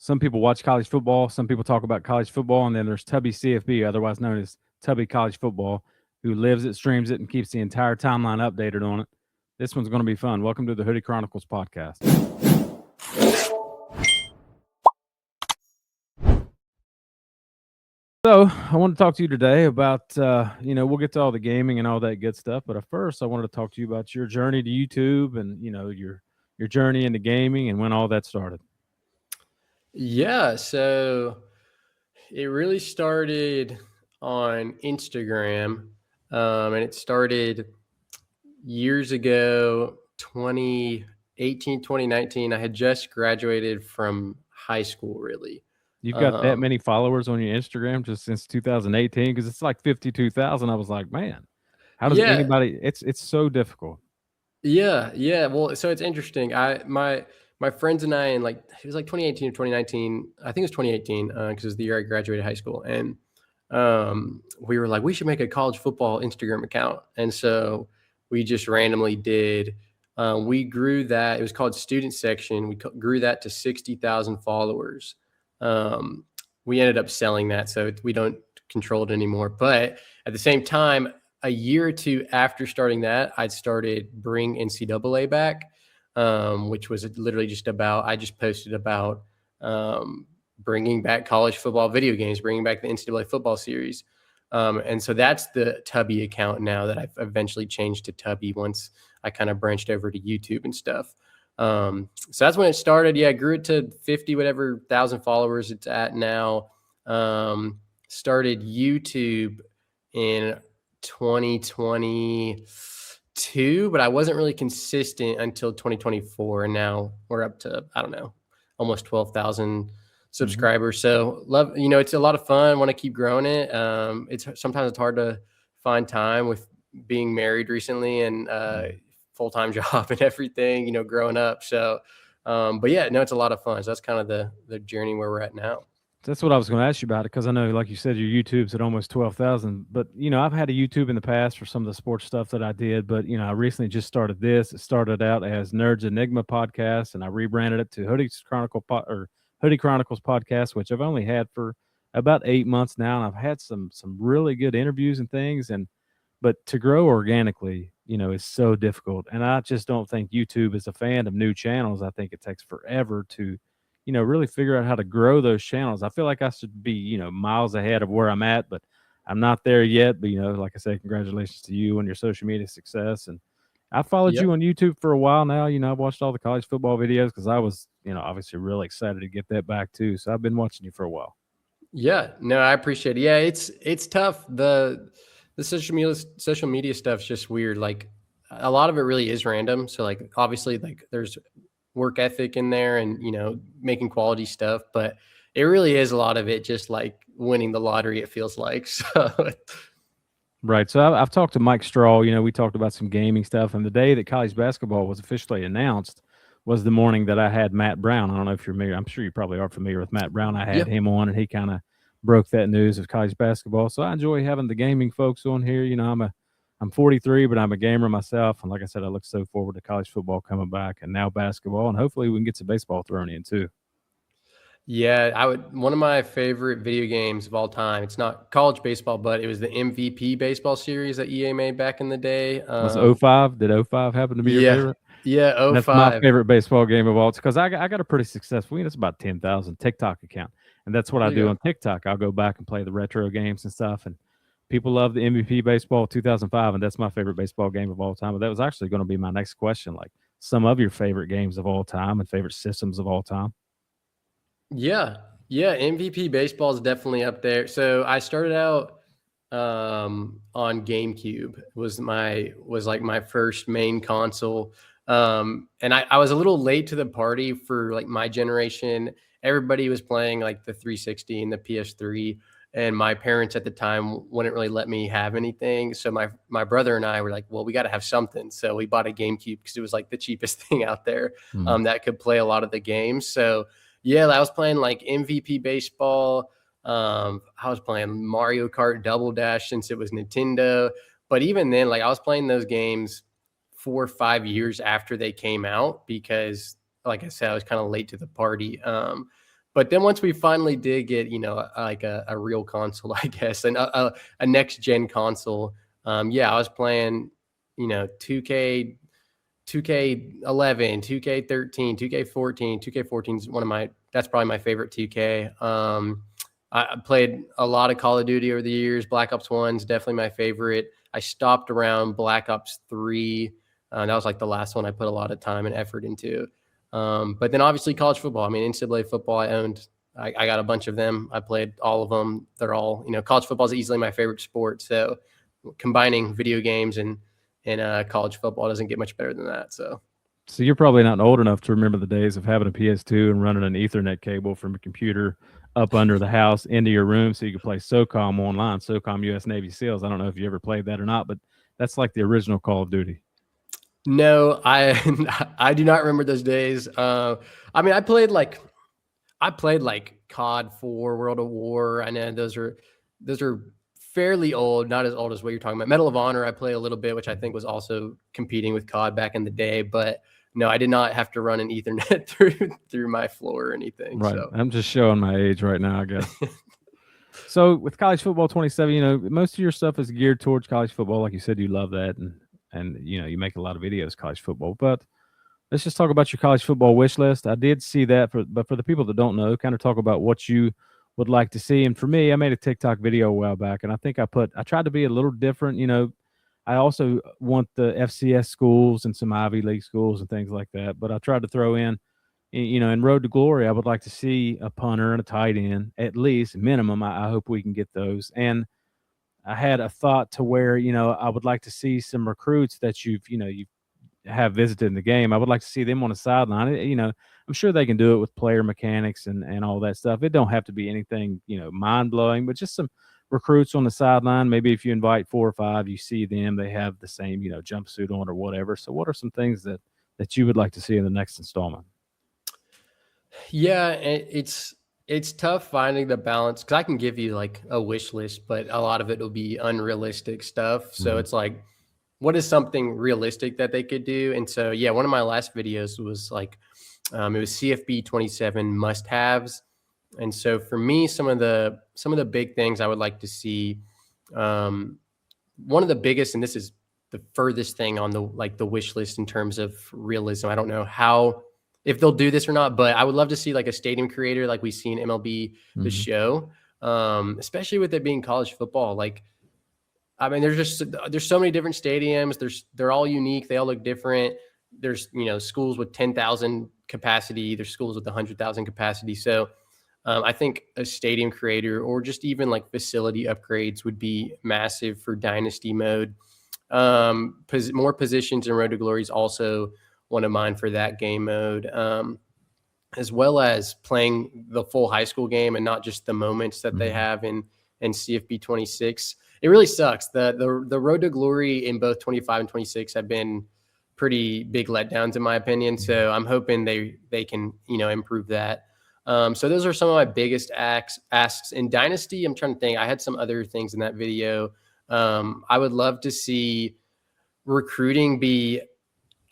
Some people watch college football. Some people talk about college football. And then there's Tubby CFB, otherwise known as Tubby College Football, who lives it, streams it, and keeps the entire timeline updated on it. This one's going to be fun. Welcome to the Hoodie Chronicles podcast. So I want to talk to you today about, we'll get to all the gaming and all that good stuff. But first, I wanted to talk to you about your journey to YouTube and, your journey into gaming and when all that started. Yeah, so it really started on Instagram, and it started years ago, 2018, 2019. I had just graduated from high school, really. You've got that many followers on your Instagram just since 2018 because it's like 52,000. I was like, man, how does anybody? It's so difficult. Yeah. Well, so it's interesting. My friends and I, and it was like 2018 or 2019. I think it was 2018 because it was the year I graduated high school, and we were like, we should make a college football Instagram account, and so we just randomly did. We grew that. It was called Student Section. We grew that to 60,000 followers. We ended up selling that, so we don't control it anymore. But at the same time, a year or two after starting that, I'd started Bring NCAA Back, which was literally just about, I just posted about bringing back college football video games, bringing back the NCAA football series. And so that's the Tubby account now that I've eventually changed to Tubby once I kind of branched over to YouTube and stuff. So that's when it started. Yeah, I grew it to 50, whatever thousand followers it's at now. Started YouTube in 2022, but I wasn't really consistent until 2024. And now we're up to, I don't know, almost 12,000 subscribers. So love, it's a lot of fun. I want to keep growing it. Sometimes it's hard to find time with being married recently and, full-time job and everything, growing up. So, but yeah, no, it's a lot of fun. So that's kind of the journey where we're at now. That's what I was going to ask you about it because I know, like you said, your YouTube's at almost 12,000. But, I've had a YouTube in the past for some of the sports stuff that I did. But, I recently just started this. It started out as Nerds Enigma podcast, and I rebranded it to Hoodie Chronicles podcast, which I've only had for about 8 months now. And I've had some really good interviews and things. But to grow organically, is so difficult. And I just don't think YouTube is a fan of new channels. I think it takes forever to really figure out how to grow those channels. I feel like I should be, miles ahead of where I'm at, but I'm not there yet. But, like I say, congratulations to you on your social media success. And I followed you on YouTube for a while now. I've watched all the college football videos because I was, obviously really excited to get that back too. So I've been watching you for a while. Yeah, no, I appreciate it. Yeah, it's tough. The social media stuff's just weird. Like a lot of it really is random. So obviously there's work ethic in there and, making quality stuff, but it really is a lot of it just like winning the lottery, it feels like. So right. So I've talked to Mike Straw, we talked about some gaming stuff, and the day that college basketball was officially announced was the morning that I had Matt Brown. I don't know if you're familiar. I'm sure you probably are familiar with Matt Brown. I had him on, and he kind of broke that news of college basketball. So I enjoy having the gaming folks on here. I'm 43, but I'm a gamer myself. And like I said, I look so forward to college football coming back and now basketball. And hopefully we can get some baseball thrown in too. Yeah, one of my favorite video games of all time. It's not college baseball, but it was the MVP baseball series that EA made back in the day. Was 05? Did 05 happen to be your favorite? Yeah, 05. That's my favorite baseball game of all time because I got a pretty successful, it's about 10,000 TikTok account. And that's what I do on TikTok. I'll go back and play the retro games and stuff. And people love the MVP baseball 2005, and that's my favorite baseball game of all time. But that was actually going to be my next question, like some of your favorite games of all time and favorite systems of all time. Yeah, MVP baseball is definitely up there. So I started out on GameCube. Was like my first main console, and I was a little late to the party for like my generation. Everybody was playing like the 360 and the PS3. And my parents at the time wouldn't really let me have anything. So my brother and I were like, well, we got to have something. So we bought a GameCube because it was like the cheapest thing out there that could play a lot of the games. So yeah, I was playing like MVP baseball. I was playing Mario Kart Double Dash since it was Nintendo. But even then, like I was playing those games 4 or 5 years after they came out because, like I said, I was kind of late to the party. But then once we finally did get, like a real console, I guess, and a next gen console, yeah, I was playing, 2K, 2K11, 2K13, 2K14. 2K14 is that's probably my favorite 2K. I played a lot of Call of Duty over the years. Black Ops 1 is definitely my favorite. I stopped around Black Ops 3. That was like the last one I put a lot of time and effort into. But then obviously college football. I mean, NCAA football, I got a bunch of them. I played all of them. They're all, college football is easily my favorite sport. So combining video games and college football doesn't get much better than that. So you're probably not old enough to remember the days of having a PS2 and running an Ethernet cable from a computer up under the house into your room so you could play SOCOM online, SOCOM U.S. Navy SEALs. I don't know if you ever played that or not, but that's like the original Call of Duty. No, I do not remember those days. I mean, I played like COD 4, World of War. I know those are fairly old, not as old as what you're talking about. Medal of Honor, I played a little bit, which I think was also competing with COD back in the day. But no, I did not have to run an Ethernet through my floor or anything. Right. So. I'm just showing my age right now, I guess. So with college football 27, most of your stuff is geared towards college football. Like you said, you love that, and you make a lot of videos college football. But let's just talk about your college football wish list. I did see that, but for the people that don't know, kind of talk about what you would like to see. And for me, I made a TikTok video a while back, and I think I tried to be a little different. I also want the FCS schools and some Ivy League schools and things like that. But I tried to throw in, in Road to Glory, I would like to see a punter and a tight end, at least minimum. I hope we can get those. And I had a thought to where, I would like to see some recruits that you have visited in the game. I would like to see them on the sideline. I'm sure they can do it with player mechanics and all that stuff. It don't have to be anything, mind blowing, but just some recruits on the sideline. Maybe if you invite 4 or 5, you see them, they have the same, jumpsuit on or whatever. So what are some things that you would like to see in the next installment? Yeah, it's tough finding the balance because I can give you like a wish list, but a lot of it will be unrealistic stuff. So it's like, what is something realistic that they could do? And so, yeah, one of my last videos was like, it was CFB 27 must-haves. And so for me, some of the big things I would like to see, one of the biggest, and this is the furthest thing on the wish list in terms of realism. I don't know if they'll do this or not, but I would love to see like a stadium creator like we see in MLB The Show, especially with it being college football. Like, I mean, there's so many different stadiums. They're all unique. They all look different. There's, schools with 10,000 capacity. There's schools with 100,000 capacity. So I think a stadium creator or just even like facility upgrades would be massive for Dynasty Mode. More positions in Road to Glory is also one of mine for that game mode, as well as playing the full high school game and not just the moments that they have in CFB 26. It really sucks. The Road to Glory in both 25 and 26 have been pretty big letdowns in my opinion. So I'm hoping they can, improve that. So those are some of my biggest asks in Dynasty. I'm trying to think. I had some other things in that video. I would love to see recruiting be.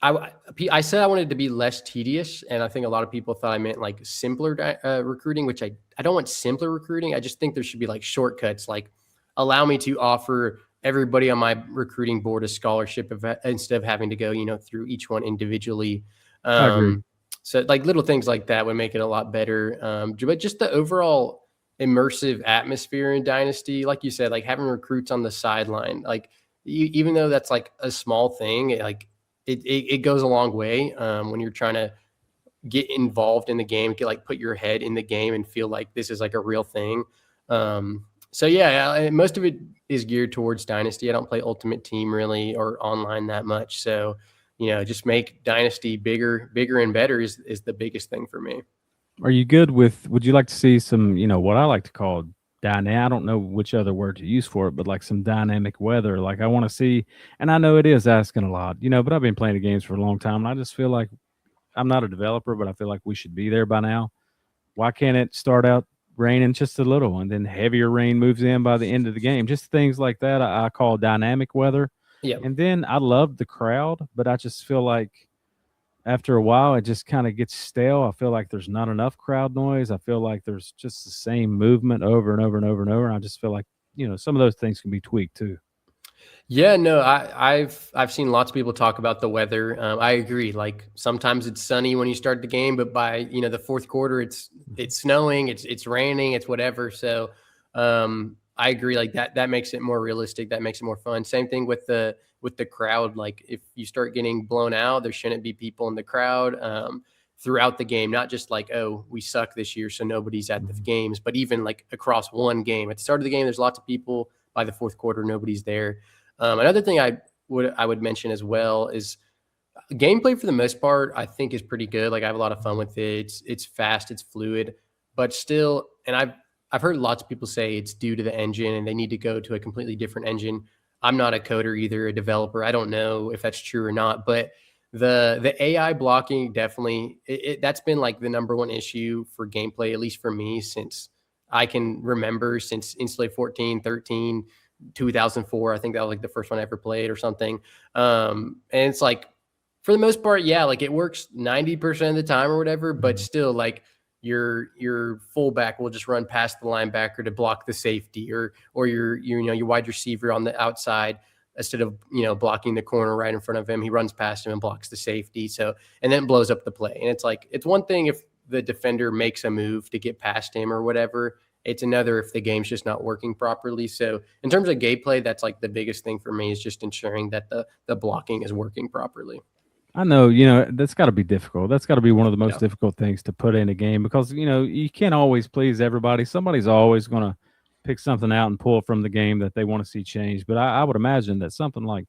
I said I wanted it to be less tedious, and I think a lot of people thought I meant like simpler recruiting, which I don't want simpler recruiting. I just think there should be like shortcuts, like allow me to offer everybody on my recruiting board a scholarship instead of having to go, through each one individually. I agree. So like little things like that would make it a lot better. But just the overall immersive atmosphere in Dynasty, like you said, like having recruits on the sideline, like even though that's like a small thing, it goes a long way when you're trying to get involved in the game, put your head in the game and feel like this is like a real thing. So yeah, most of it is geared towards Dynasty. I don't play Ultimate Team really or online that much. So, just make Dynasty bigger and better is the biggest thing for me. Are you good with, would you like to see some, what I like to call dynamic, I don't know which other word to use for it, but like some dynamic weather. Like I want to see, and I know it is asking a lot, but I've been playing the games for a long time and I just feel like I'm not a developer, but I feel like we should be there by now. Why can't it start out raining just a little and then heavier rain moves in by the end of the game? Just things like that I call dynamic weather. Yeah. And then I love the crowd, but I just feel like after a while, it just kind of gets stale. I feel like there's not enough crowd noise. I feel like there's just the same movement over and over and over and over. And I just feel like, some of those things can be tweaked too. Yeah, no, I've seen lots of people talk about the weather. I agree. Like sometimes it's sunny when you start the game, but by the fourth quarter, it's snowing, it's raining, it's whatever. So I agree. Like that makes it more realistic. That makes it more fun. Same thing with the crowd. Like if you start getting blown out, there shouldn't be people in the crowd throughout the game. Not just like, oh, we suck this year, so nobody's at the Mhm. games, but even like across one game. At the start of the game, there's lots of people. By the fourth quarter, nobody's there. Another thing I would mention as well is gameplay for the most part, I think is pretty good. Like I have a lot of fun with it. It's fast, it's fluid, but still, and I've heard lots of people say it's due to the engine and they need to go to a completely different engine. I'm not a coder either, a developer. I don't know if that's true or not, but the AI blocking definitely that's been like the number one issue for gameplay, at least for me, since I can remember, since Insulate 14, 13, 2004. I think that was like the first one I ever played or something. And it's like, for the most part, yeah, like it works 90% of the time or whatever, but Mhm. still like your fullback will just run past the linebacker to block the safety, or your wide receiver on the outside, instead of blocking the corner right in front of him, he runs past him and blocks the safety. So, and then blows up the play. And it's like, it's one thing if the defender makes a move to get past him or whatever. It's another if the game's just not working properly. So in terms of gameplay, that's like the biggest thing for me, is just ensuring that the blocking is working properly. I know, that's got to be difficult. That's got to be one of the most Yeah. difficult things to put in a game because, you can't always please everybody. Somebody's always going to pick something out and pull from the game that they want to see changed. But I would imagine that something like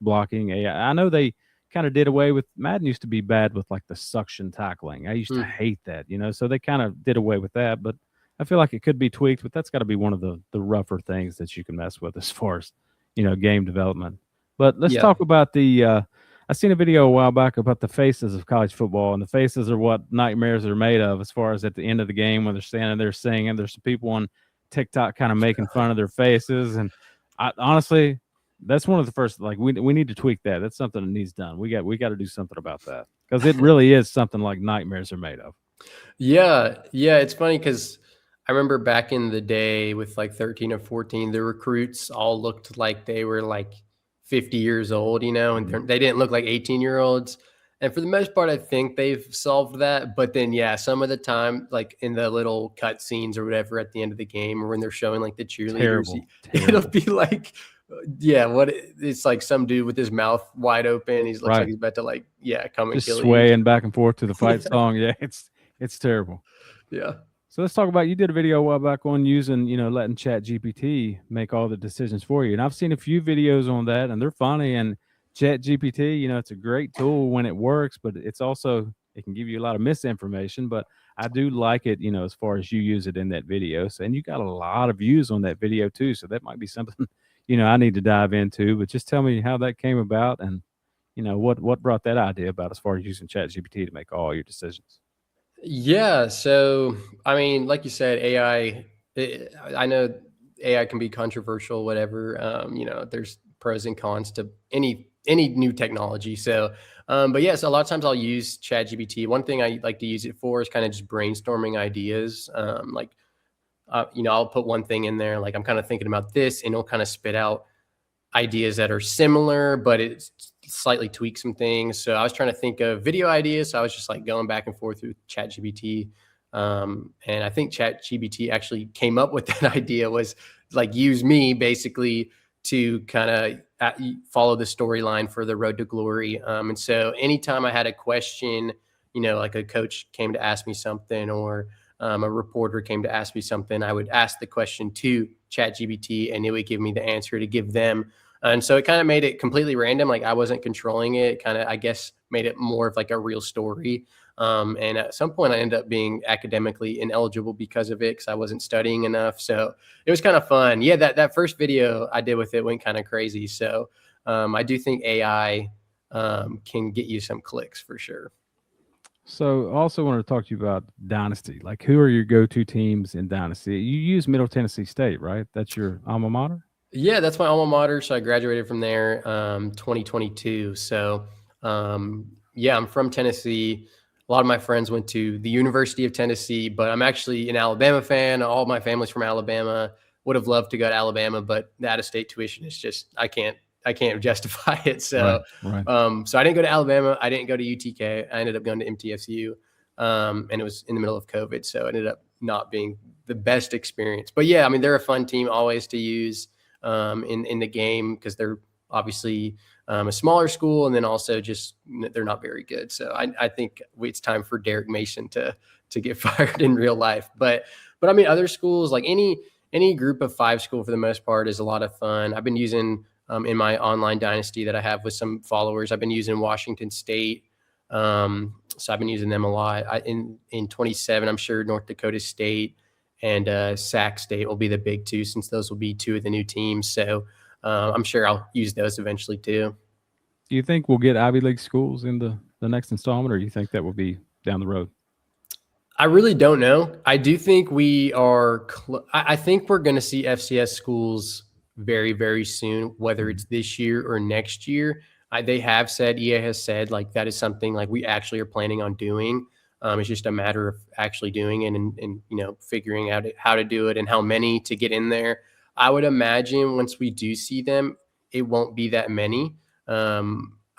blocking AI. I know they kind of did away with Madden used to be bad with like the suction tackling. I used to Mm. hate that, so they kind of did away with that. But I feel like it could be tweaked, but that's got to be one of the rougher things that you can mess with as far as, game development. But let's Yeah. talk about the I seen a video a while back about the faces of college football, and the faces are what nightmares are made of. As far as at the end of the game when they're standing there singing, there's some people on TikTok kind of making fun of their faces, and I honestly, that's one of the first. Like we need to tweak that. That's something that needs done. We got to do something about that because it really is something like nightmares are made of. Yeah, yeah, it's funny because I remember back in the day with like 13 or 14, the recruits all looked like they were like 50 years old, and Mhm. they didn't look like 18-year-olds. And for the most part, I think they've solved that. But then, yeah, some of the time, like in the little cut scenes or whatever at the end of the game, or when they're showing like the cheerleaders, Terrible, it'll terrible. be like, yeah, it's like some dude with his mouth wide open. He looks like Right, he's about to like, yeah, come and just kill you. swaying back and forth to the fight Yeah, song. Yeah, it's terrible. yeah. So let's talk about you did a video a while back on using, letting Chat GPT make all the decisions for you. And I've seen a few videos on that and they're funny. And Chat GPT, it's a great tool when it works, but it's also it can give you a lot of misinformation. But I do like it, as far as you use it in that video. So, and you got a lot of views on that video too. So that might be something, I need to dive into. But just tell me how that came about and what brought that idea about as far as using Chat GPT to make all your decisions. Yeah. So, I mean, like you said, AI, I know AI can be controversial, whatever. There's pros and cons to any new technology. So, but yes, a lot of times I'll use ChatGPT. One thing I like to use it for is kind of just brainstorming ideas. I'll put one thing in there, like I'm kind of thinking about this, and it'll kind of spit out ideas that are similar, but it slightly tweaks some things. So I was trying to think of video ideas. So I was just like going back and forth through ChatGPT. And I think ChatGPT actually came up with that idea, was like use me basically to kind of follow the storyline for the road to glory. And so anytime I had a question, like a coach came to ask me something, or a reporter came to ask me something, I would ask the question to ChatGPT and it would give me the answer to give them. And so it kind of made it completely random. Like I wasn't controlling it. Kind of, I guess, made it more of like a real story. And at some point, I ended up being academically ineligible because of it, because I wasn't studying enough. So it was kind of fun. Yeah, that first video I did with it went kind of crazy. So I do think AI can get you some clicks for sure. So, I also wanted to talk to you about Dynasty. Like, who are your go-to teams in Dynasty? You use Middle Tennessee State, right? That's your alma mater. Yeah, that's my alma mater. So I graduated from there 2022. So Yeah, I'm from Tennessee. A lot of my friends went to the University of Tennessee, but I'm actually an Alabama fan. All my family's from Alabama. Would have loved to go to Alabama, but the out-of-state tuition is just I can't justify it. Right, So right. so I didn't go to Alabama. I didn't go to UTK. I ended up going to MTSU, and it was in the middle of COVID, so it ended up not being the best experience. But yeah, I mean they're a fun team always to use in the game because they're obviously a smaller school, and then also just they're not very good. So I think it's time for Derek Mason to get fired in real life. But I mean, other schools like any group of five school for the most part is a lot of fun. I've been using in my online dynasty that I have with some followers. I've been using Washington State. So I've been using them a lot. In 27, I'm sure North Dakota State and Sac State will be the big two, since those will be two of the new teams. So I'm sure I'll use those eventually too. Do you think we'll get Ivy League schools in the next installment, or do you think that will be down the road? I really don't know. I do think we are. I think we're going to see FCS schools very, very soon, whether it's this year or next year. They have said, EA has said, like that is something like we actually are planning on doing. It's just a matter of actually doing it and figuring out how to do it and how many to get in there. I would imagine once we do see them, it won't be that many.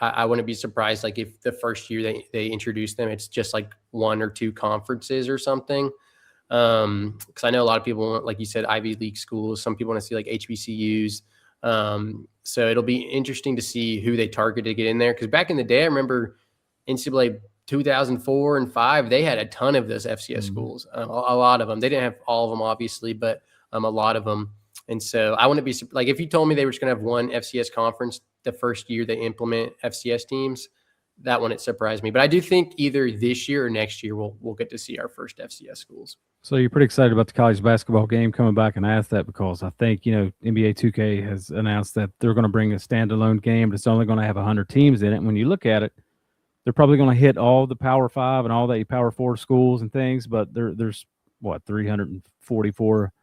I wouldn't be surprised, like if the first year they introduce them, it's just like one or two conferences or something. Because I know a lot of people want, like you said, Ivy League schools. Some people want to see like HBCUs. So it'll be interesting to see who they target to get in there. Because back in the day, I remember NCAA 2004 and 5, they had a ton of those FCS schools. A lot of them. They didn't have all of them, obviously, but a lot of them. And so I wouldn't be like if you told me they were just going to have one FCS conference the first year they implement FCS teams, that wouldn't surprise me. But I do think either this year or next year we'll get to see our first FCS schools. So you're pretty excited about the college basketball game coming back, and I asked that because I think NBA 2K has announced that they're going to bring a standalone game, but it's only going to have 100 teams in it. And when you look at it, they're probably going to hit all the Power 5 and all the Power 4 schools and things, but there's what 344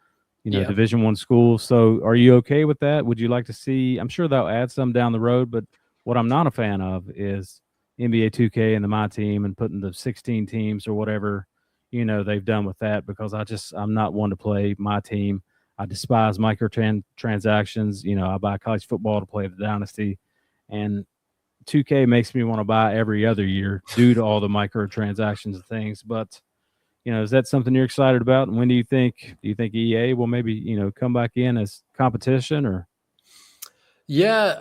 Division I schools. So are you okay with that? Would you like to see? I'm sure they'll add some down the road, but what I'm not a fan of is NBA 2K and the My Team and putting the 16 teams or whatever they've done with that, because I'm not one to play My Team. I despise microtransactions. I buy college football to play the Dynasty, and 2K makes me want to buy every other year due to all the microtransactions and things. But is that something you're excited about? And when do you think EA will maybe, come back in as competition? Or yeah,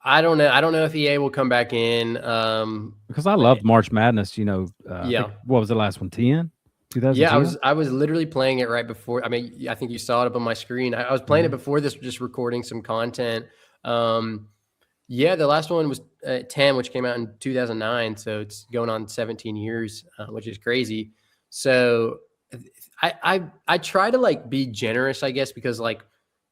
I don't know. I don't know if EA will come back in. Because I loved March Madness, yeah. What was the last one? 10? 2010? Yeah, I was literally playing it right before. I mean, I think you saw it up on my screen. I was playing it before this, just recording some content. Yeah, the last one was 10, which came out in 2009. So it's going on 17 years, which is crazy. So I try to like be generous, I guess, because like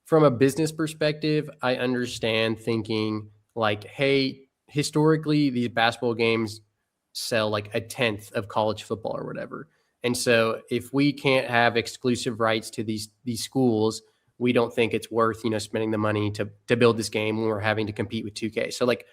from a business perspective, I understand thinking like, hey, historically, these basketball games sell like a tenth of college football or whatever. And so if we can't have exclusive rights to these schools, we don't think it's worth, spending the money to build this game when we're having to compete with 2K. So like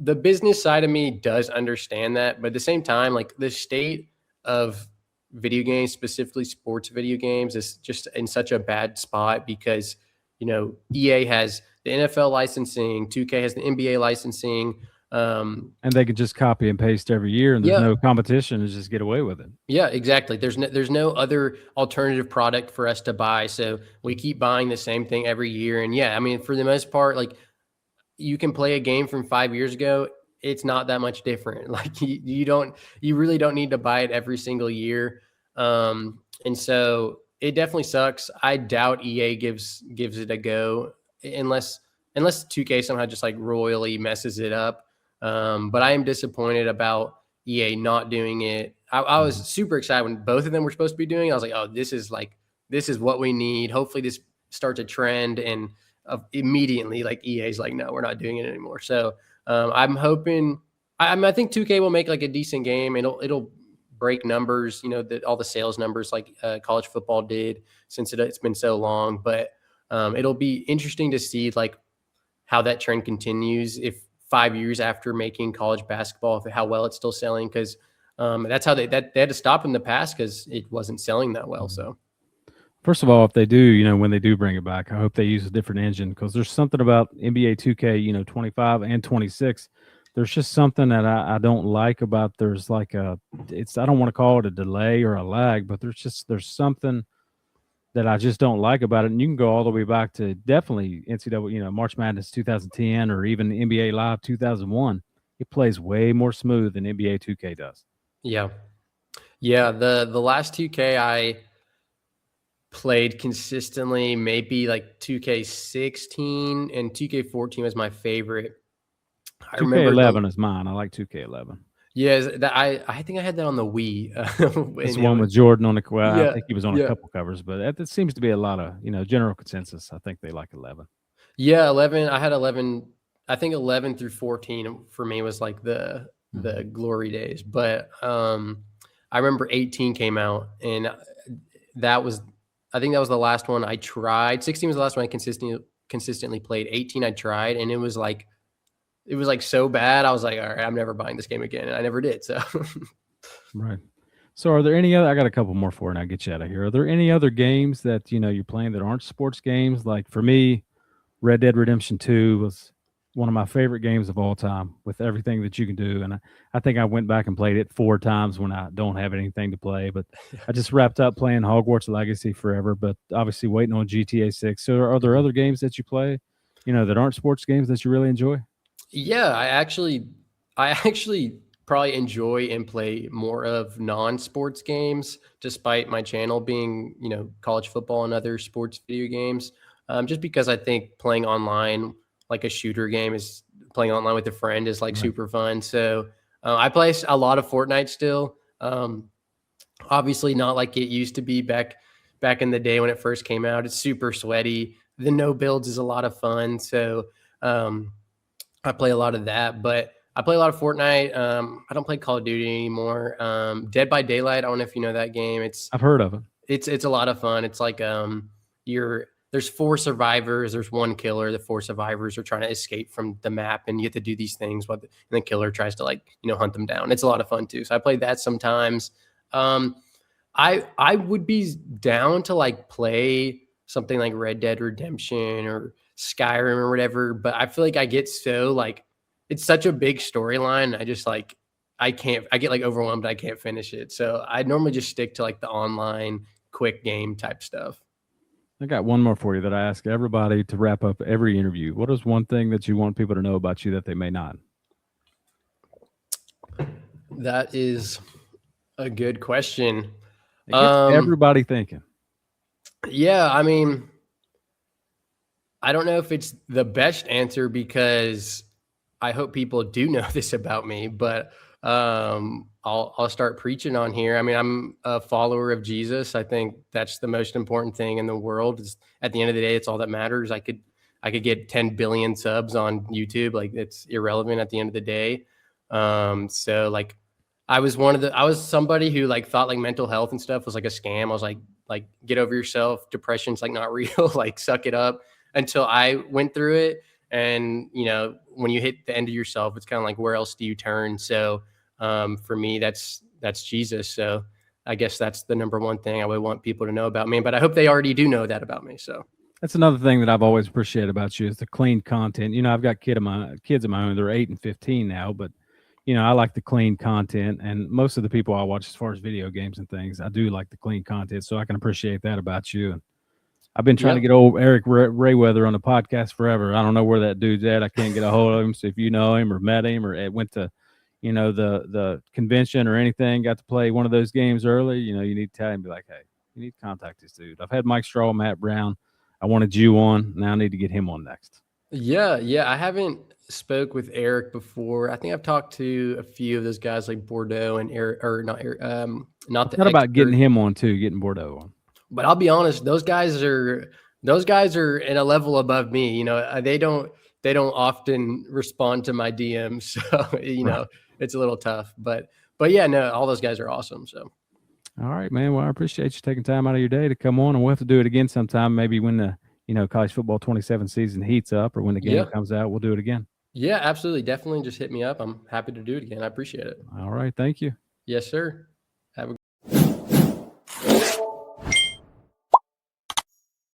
the business side of me does understand that, but at the same time, like the state of video games, specifically sports video games, is just in such a bad spot because, EA has the NFL licensing, 2K has the NBA licensing. And they can just copy and paste every year, and there's no competition to just get away with it. Yeah, exactly. There's no other alternative product for us to buy. So we keep buying the same thing every year. And yeah, I mean, for the most part, like you can play a game from 5 years ago. It's not that much different. Like you really don't need to buy it every single year. And so it definitely sucks. I doubt EA gives it a go unless 2K somehow just like royally messes it up. But I am disappointed about EA not doing it. I was super excited when both of them were supposed to be doing it. I was like, oh, this is what we need. Hopefully this starts a trend, and immediately like EA's like, no, we're not doing it anymore. So I'm hoping, I think 2K will make like a decent game. It'll break numbers, all the sales numbers like college football did, since it's been so long. But it'll be interesting to see like how that trend continues. If 5 years after making college basketball, how well it's still selling. Cause that's how they had to stop in the past because it wasn't selling that well. Mhm. So First of all, if they do, when they do bring it back, I hope they use a different engine because there's something about NBA 2K, 25 and 26. There's just something that I don't like about. There's like I don't want to call it a delay or a lag, but there's something that I just don't like about it. And you can go all the way back to definitely NCAA, March Madness 2010 or even NBA Live 2001. It plays way more smooth than NBA 2K does. yeah. Yeah. The last 2K I played consistently, maybe like 2K16 and 2K14 was my favorite. I remember 2K11 is mine. I like 2K11. yeah, that I think I had that on the Wii. That's And the it one was, with Jordan on the well, I yeah, think he was on a yeah. couple covers, but that seems to be a lot of, general consensus. I think they like 11. Yeah, 11. I had 11. I think 11 through 14 for me was like the Mhm. glory days. But I remember 18 came out, and that was I think that was the last one I tried. 16 was the last one I consistently played. 18 I tried, and it was like so bad. I was like, all right, I'm never buying this game again, and I never did. So Right. So are there any other I got a couple more for you and I'll get you out of here. Are there any other games that, you're playing that aren't sports games? Like for me, Red Dead Redemption 2 was one of my favorite games of all time with everything that you can do. And I think I went back and played it 4 times when I don't have anything to play. But I just wrapped up playing Hogwarts Legacy forever, but obviously waiting on GTA 6. So are there other games that you play, that aren't sports games that you really enjoy? yeah, I actually probably enjoy and play more of non-sports games, despite my channel being, college football and other sports video games. Just because I think playing online, like a shooter game, is playing online with a friend is like Right. super fun. So I play a lot of Fortnite still. Obviously, not like it used to be back in the day when it first came out. It's super sweaty. The no builds is a lot of fun. So um, I play a lot of that, but I play a lot of Fortnite. I don't play Call of Duty anymore. Dead by Daylight. I don't know if you know that game. I've heard of it. It's a lot of fun. It's like there's 4 survivors. There's one killer. The 4 survivors are trying to escape from the map, and you have to do these things. And the killer tries to hunt them down. It's a lot of fun too. So I play that sometimes. Um, I would be down to like play something like Red Dead Redemption or Skyrim or whatever, but I feel like I get so like it's such a big storyline. I just like I get like overwhelmed. I can't finish it. So I normally just stick to like the online quick game type stuff. I got one more for you that I ask everybody to wrap up every interview. What is one thing that you want people to know about you that they may not? That is a good question. It gets Um, everybody thinking. yeah, I mean, I don't know if it's the best answer because I hope people do know this about me, but I'll start preaching on here. I mean, I'm a follower of Jesus. I think that's the most important thing in the world. Is at the end of the day, it's all that matters. I could get 10 billion subs on YouTube. Like it's irrelevant at the end of the day. So like I was somebody who like thought like mental health and stuff was like a scam. I was like get over yourself. Depression's like not real. Like suck it up until I went through it. And when you hit the end of yourself, it's kind of like where else do you turn? So for me, that's Jesus. So I guess that's the number one thing I would want people to know about me. But I hope they already do know that about me. So That's another thing that I've always appreciated about you is the clean content. I've got kids of my own. They're 8 and 15 now, but I like the clean content. And most of the people I watch, as far as video games and things, I do like the clean content. So I can appreciate that about you. And I've been trying to yep. get old Eric Rayweather on the podcast forever. I don't know where that dude's at. I can't get a hold of him. So if you know him or met him or went to, the convention or anything, got to play one of those games early, you need to tell him, be like, hey, you need to contact this dude. I've had Mike Straw, Matt Brown. I wanted you on. Now I need to get him on next. Yeah. I haven't spoke with Eric before. I think I've talked to a few of those guys like Bordeaux and Eric, or not Eric, not the What about getting expert. him on too, getting Bordeaux on? But I'll be honest, those guys are in a level above me. They don't often respond to my DMs, so Right. it's a little tough. But yeah, no, all those guys are awesome. So All right, man. Well, I appreciate you taking time out of your day to come on, and we'll have to do it again sometime. Maybe when the college football 27 season heats up, or when the game yeah, comes out, we'll do it again. Yeah, absolutely. Definitely just hit me up. I'm happy to do it again. I appreciate it. All right. Thank you. Yes, sir.